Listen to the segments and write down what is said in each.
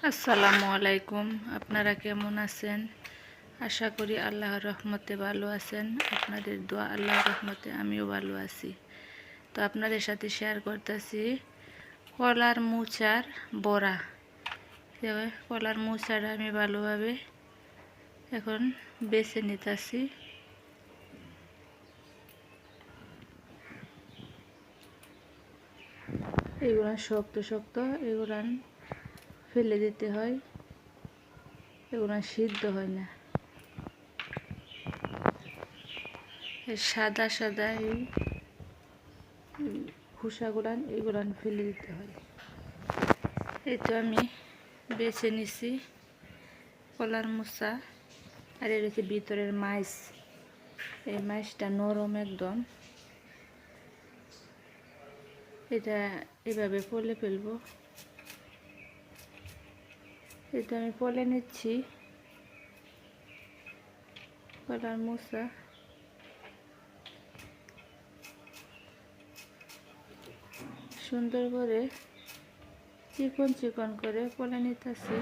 আসসালামু আলাইকুম। আপনারা কেমন আছেন? আশা করি আল্লাহর রহমতে ভালো আছেন। আপনাদের দোয়া আল্লাহর রহমতে আমিও ভালো আছি। তো আপনাদের সাথে শেয়ার করতেছি কলার মোচার বড়া। কলার মোচাটা আমি ভালোভাবে এখন বেছে নিতেছি। এগুলো শক্ত শক্ত, এগুলো ফেলে দিতে হয়, এগুলো সিদ্ধ হয় না। সাদা সাদা এই খোসাগুলান এগুলান ফেলে দিতে হয়। এই তো আমি বেছে নিছি কলার মোচা, আর এর হচ্ছে ভিতরের মাইস। এই মাইসটা নরম একদম। এটা এভাবে পলে ফেলবো। এটা আমি পলে নিচ্ছি কলার মোচা। সুন্দর করে চিকন চিকন করে পলে নিতেছি।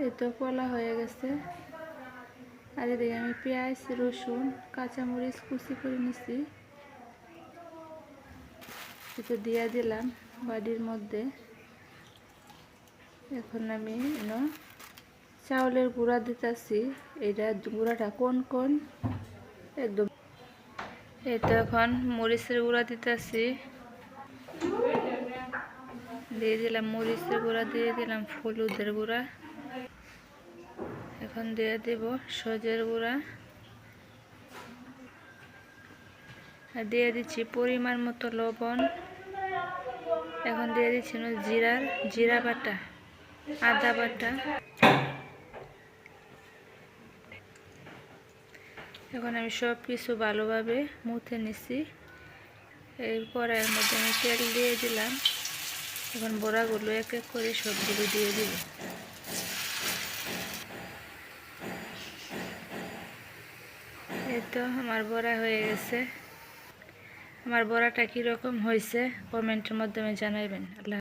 এই তো পলা হয়ে গেছে। আর এদিকে আমি পেঁয়াজ, রসুন, কাঁচামরিচ কুচি করে নিছি। এটা দিয়ে দিলাম বাটির মধ্যে। এখন আমি চাউলের গুঁড়া দিতেছি। এটা গুঁড়াটা কোন কোন একদম। এটা এখন মরিচের গুঁড়া দিতেছি, দিয়ে দিলাম মরিচের গুঁড়া, দিয়ে দিলাম হলুদের গুঁড়া, এখন দিয়ে দেব সজের গুঁড়া, আর দিয়ে দিচ্ছি পরিমাণ মতো লবণ। এখন দিয়ে দিচ্ছি জিরা বাটা, আদা বাটা। এখন আমি সব কিছু ভালোভাবে মুথে নিছি। এরপর এর মধ্যে আমি তেল দিয়ে দিলাম। এখন বড়াগুলো এক এক করে সবগুলো দিয়ে দিব। এই তো আমার বড়া হয়ে গেছে। আমার বড়াটা কীরকম হয়েছে কমেন্টের মাধ্যমে জানাবেন। আল্লাহ।